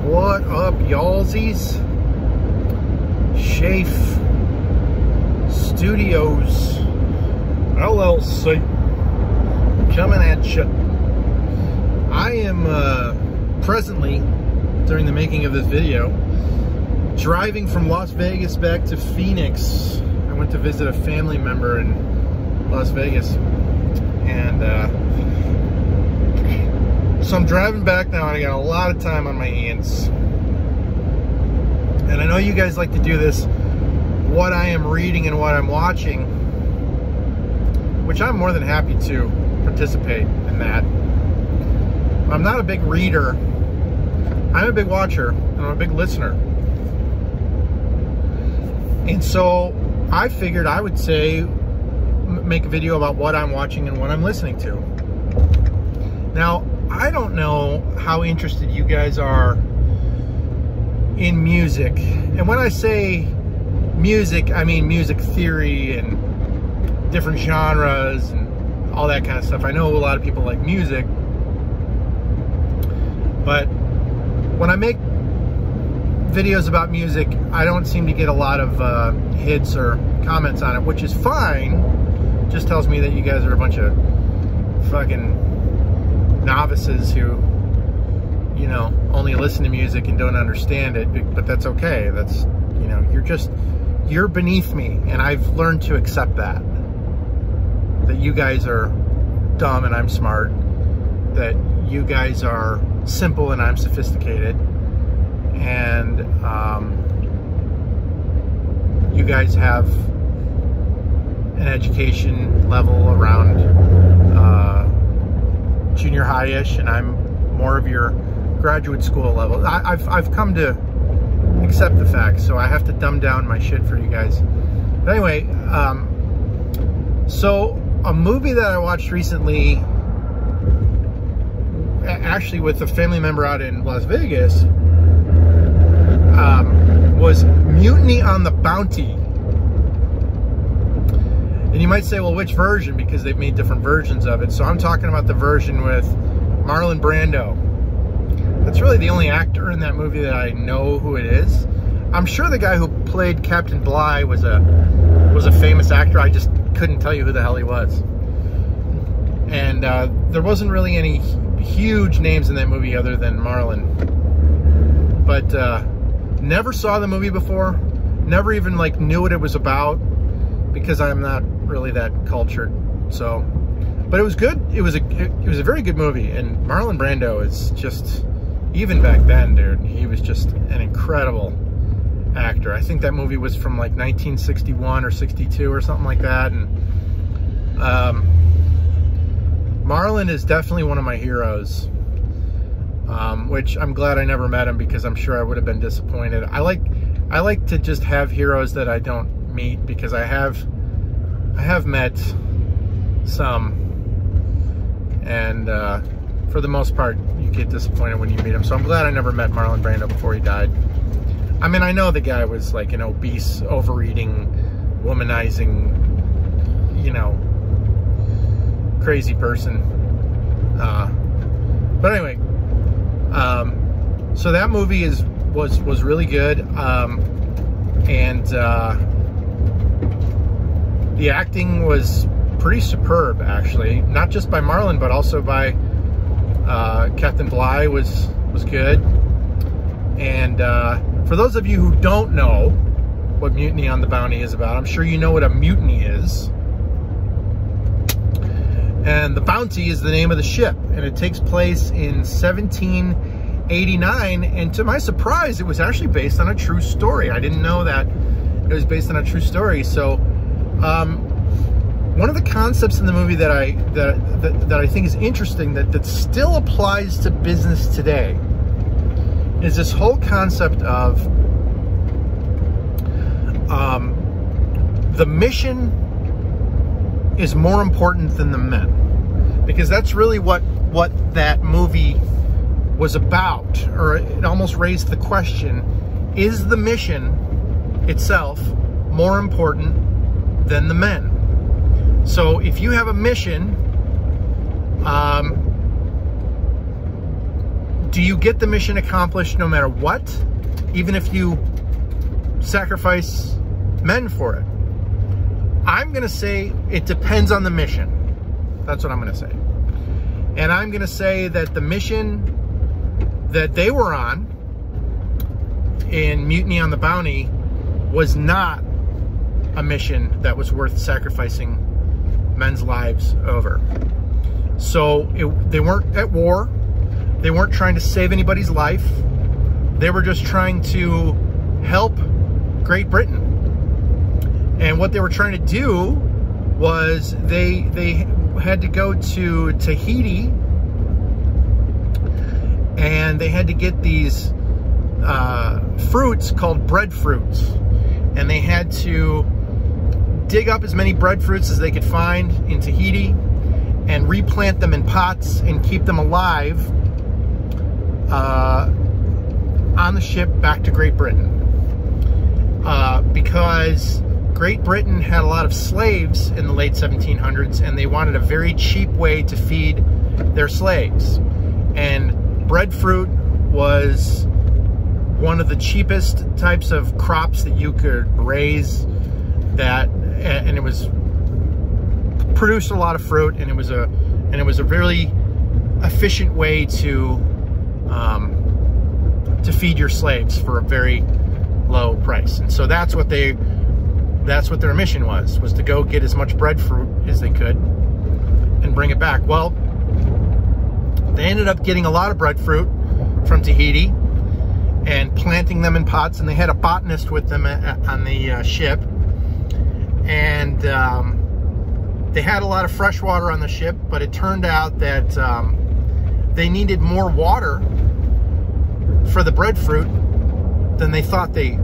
What up, y'allsies? Shafe Studios LLC coming at you. I am presently, during the making of this video, driving from Las Vegas back to Phoenix. I went to visit a family member in Las Vegas, and so I'm driving back now, and I got a lot of time on my hands. And I know you guys like to do this, what I am reading and what I'm watching, which I'm more than happy to participate in that. I'm not a big reader. I'm a big watcher, and I'm a big listener. And so I figured I would make a video about what I'm watching and what I'm listening to. Now, I don't know how interested you guys are in music. And when I say music, I mean music theory and different genres and all that kind of stuff. I know a lot of people like music, but when I make videos about music, I don't seem to get a lot of hits or comments on it, which is fine. Just tells me that you guys are a bunch of fucking novices who, you know, only listen to music and don't understand it, but that's okay. That's, you know, you're beneath me, and I've learned to accept that you guys are dumb and I'm smart, that you guys are simple and I'm sophisticated, and you guys have an education level around junior high-ish, and I'm more of your graduate school level. I've come to accept the facts, so I have to dumb down my shit for you guys. But anyway, so a movie that I watched recently, actually with a family member out in Las Vegas, was Mutiny on the Bounty. And you might say, well, which version? Because they've made different versions of it. So I'm talking about the version with Marlon Brando. That's really the only actor in that movie that I know who it is. I'm sure the guy who played Captain Bligh was a famous actor. I just couldn't tell you who the hell he was. And there wasn't really any huge names in that movie other than Marlon. But never saw the movie before. Never even like knew what it was about, because I'm not really that cultured. So, but it was good. It was a very good movie, and Marlon Brando is just, even back then, dude, he was just an incredible actor. I think that movie was from like 1961 or 62 or something like that, and Marlon is definitely one of my heroes, which I'm glad I never met him, because I'm sure I would have been disappointed. I like to just have heroes that I don't meet, because I have met some, and for the most part you get disappointed when you meet him. So I'm glad I never met Marlon Brando before he died. I mean, I know the guy was like an obese, overeating, womanizing, you know, crazy person. But anyway, so that movie was really good, and the acting was pretty superb, actually. Not just by Marlon, but also by Captain Bligh was good. And for those of you who don't know what Mutiny on the Bounty is about, I'm sure you know what a mutiny is. And the Bounty is the name of the ship, and it takes place in 1789, and to my surprise, it was actually based on a true story. I didn't know that it was based on a true story. So one of the concepts in the movie that I think is interesting, that still applies to business today, is this whole concept of the mission is more important than the men, because that's really what that movie was about. Or it almost raised the question, is the mission itself more important than the men? So if you have a mission, do you get the mission accomplished no matter what, even if you sacrifice men for it? I'm going to say it depends on the mission. That's what I'm going to say. And I'm going to say that the mission that they were on in Mutiny on the Bounty was not a mission that was worth sacrificing men's lives over. So they weren't at war. They weren't trying to save anybody's life. They were just trying to help Great Britain. And what they were trying to do was they had to go to Tahiti, and they had to get these fruits called breadfruits, and they had to dig up as many breadfruits as they could find in Tahiti and replant them in pots and keep them alive on the ship back to Great Britain, because Great Britain had a lot of slaves in the late 1700s, and they wanted a very cheap way to feed their slaves. And breadfruit was one of the cheapest types of crops that you could raise, and it was produced a lot of fruit, and it was a really efficient way to feed your slaves for a very low price. And so that's what their mission was to go get as much breadfruit as they could and bring it back. Well, they ended up getting a lot of breadfruit from Tahiti and planting them in pots, and they had a botanist with them on the ship, and they had a lot of fresh water on the ship, but it turned out that they needed more water for the breadfruit than they thought they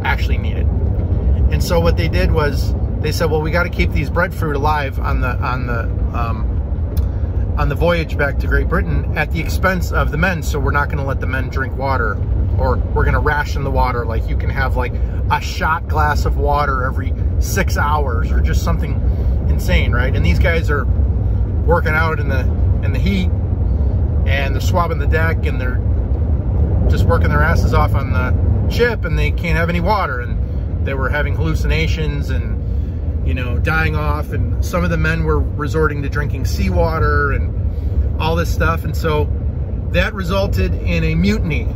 actually needed. And so what they did was they said, well, we got to keep these breadfruit alive on the voyage back to Great Britain at the expense of the men. So we're not going to let the men drink water, or we're going to ration the water. Like, you can have like a shot glass of water every 6 hours, or just something insane, right? And these guys are working out in the heat, and they're swabbing the deck, and they're just working their asses off on the ship, and they can't have any water, and they were having hallucinations and, you know, dying off, and some of the men were resorting to drinking seawater and all this stuff. And so that resulted in a mutiny,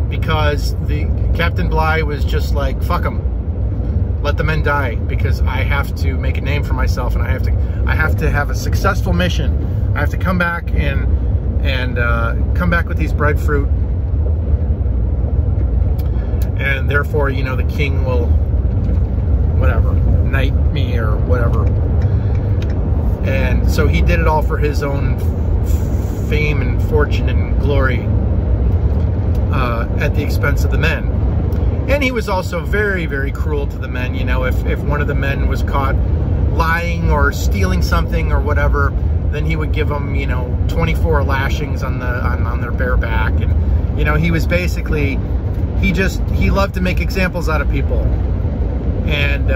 because the Captain Bligh was just like, fuck them, let the men die, because I have to make a name for myself, and I have to have a successful mission. I have to come back and come back with these breadfruit, and therefore, you know, the king will, whatever, knight me or whatever. And so he did it all for his own fame and fortune and glory, at the expense of the men. And he was also very, very cruel to the men. You know, if one of the men was caught lying or stealing something or whatever, then he would give them, you know, 24 lashings on their bare back. And, you know, he was basically, he loved to make examples out of people. And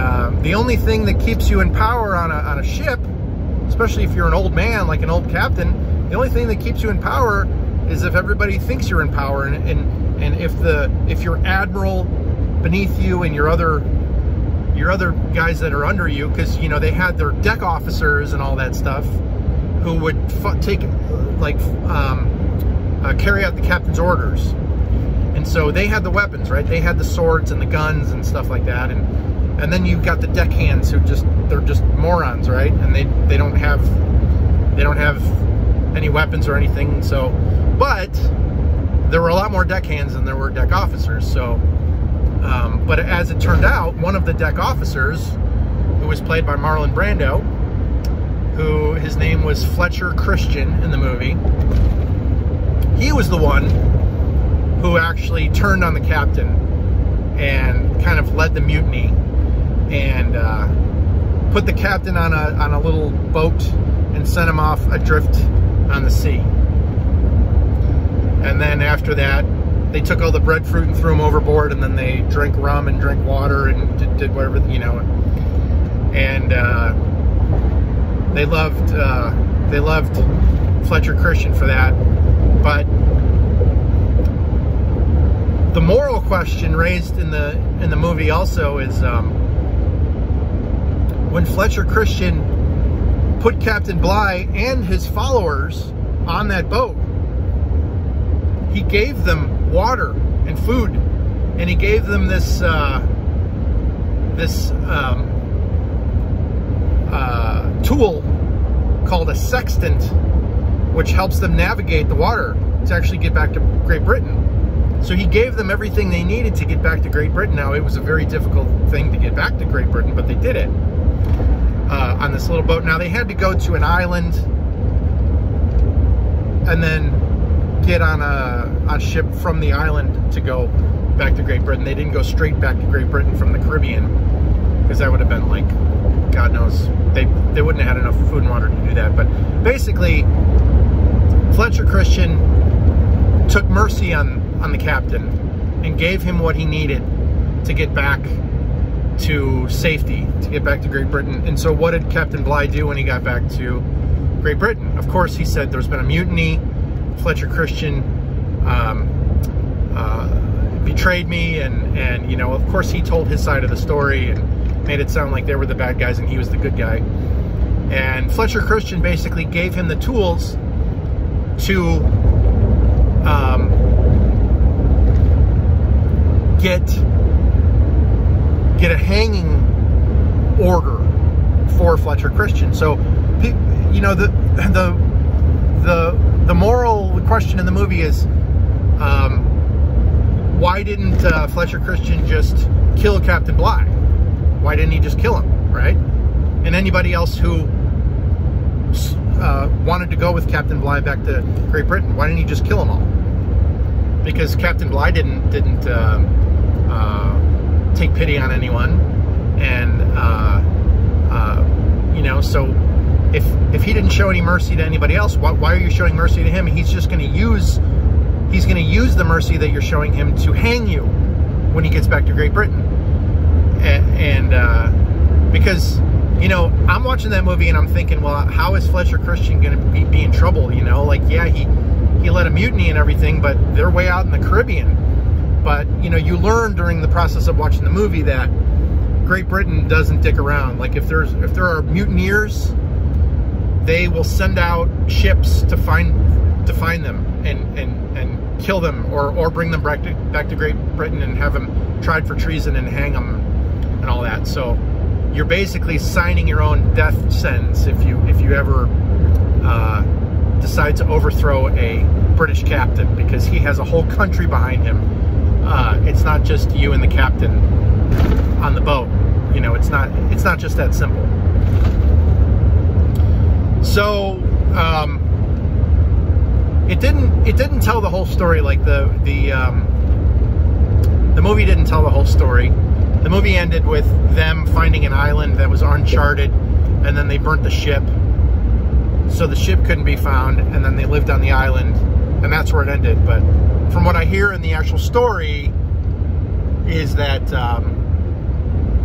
the only thing that keeps you in power on a ship, especially if you're an old man, like an old captain, the only thing that keeps you in power is if everybody thinks you're in power, and if your admiral beneath you and your other guys that are under you, because, you know, they had their deck officers and all that stuff, who would carry out the captain's orders. And so they had the weapons, right? They had the swords and the guns and stuff like that. And then you've got the deckhands who they're just morons, right? And they don't have any weapons or anything. So, but there were a lot more deckhands than there were deck officers. So, but as it turned out, one of the deck officers, who was played by Marlon Brando, who his name was Fletcher Christian in the movie, he was the one who actually turned on the captain and kind of led the mutiny, and put the captain on a little boat and sent him off adrift on the sea. And then after that, they took all the breadfruit and threw them overboard, and then they drank rum and drank water and did whatever, you know. And they loved Fletcher Christian for that. But the moral question raised in the movie also is when Fletcher Christian put Captain Bligh and his followers on that boat, he gave them water and food, and he gave them this tool called a sextant, which helps them navigate the water to actually get back to Great Britain. So he gave them everything they needed to get back to Great Britain. Now, it was a very difficult thing to get back to Great Britain, but they did it on this little boat. Now, they had to go to an island and then get on a ship from the island to go back to Great Britain. They didn't go straight back to Great Britain from the Caribbean, because that would have been like, God knows, they wouldn't have had enough food and water to do that. But basically, Fletcher Christian took mercy on the captain and gave him what he needed to get back to safety, to get back to Great Britain. And so what did Captain Bligh do when he got back to Great Britain? Of course, he said there's been a mutiny. Fletcher Christian betrayed me, and you know, of course, he told his side of the story and made it sound like they were the bad guys and he was the good guy. And Fletcher Christian basically gave him the tools to get a hanging order for Fletcher Christian. So, you know, the moral question in the movie is, why didn't Fletcher Christian just kill Captain Bligh? Why didn't he just kill him, right? And anybody else who wanted to go with Captain Bligh back to Great Britain, why didn't he just kill them all? Because Captain Bligh didn't take pity on anyone, and you know, so if he didn't show any mercy to anybody else, why are you showing mercy to him? He's just going to use the mercy that you're showing him to hang you when he gets back to Great Britain. And because, you know, I'm watching that movie and I'm thinking, well, how is Fletcher Christian going to be in trouble? You know, like, yeah, he led a mutiny and everything, but they're way out in the Caribbean. But, you know, you learn during the process of watching the movie that Great Britain doesn't dick around. Like, if there are mutineers, they will send out ships to find them and kill them, or bring them back to Great Britain and have them tried for treason and hang them and all that. So you're basically signing your own death sentence if you ever decide to overthrow a British captain, because he has a whole country behind him. It's not just you and the captain on the boat. You know, it's not just that simple. So it didn't tell the whole story. Like the movie didn't tell the whole story. The movie ended with them finding an island that was uncharted, and then they burnt the ship, so the ship couldn't be found, and then they lived on the island, and that's where it ended. But from what I hear in the actual story is that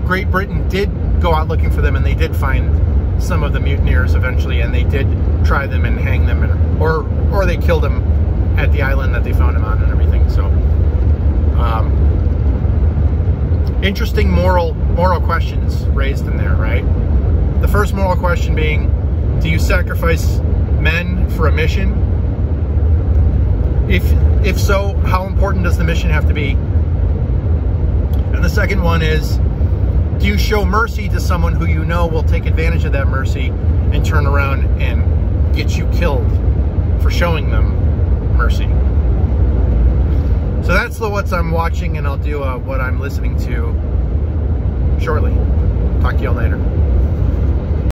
Great Britain did go out looking for them, and they did find some of the mutineers eventually, and they did try them and hang them, or they killed them at the island that they found them on and everything. So interesting moral questions raised in there, right? The first moral question being, do you sacrifice men for a mission? If so, how important does the mission have to be? And the second one is, do you show mercy to someone who you know will take advantage of that mercy and turn around and get you killed for showing them mercy? So that's the what's I'm watching, and I'll do what I'm listening to shortly. Talk to y'all later.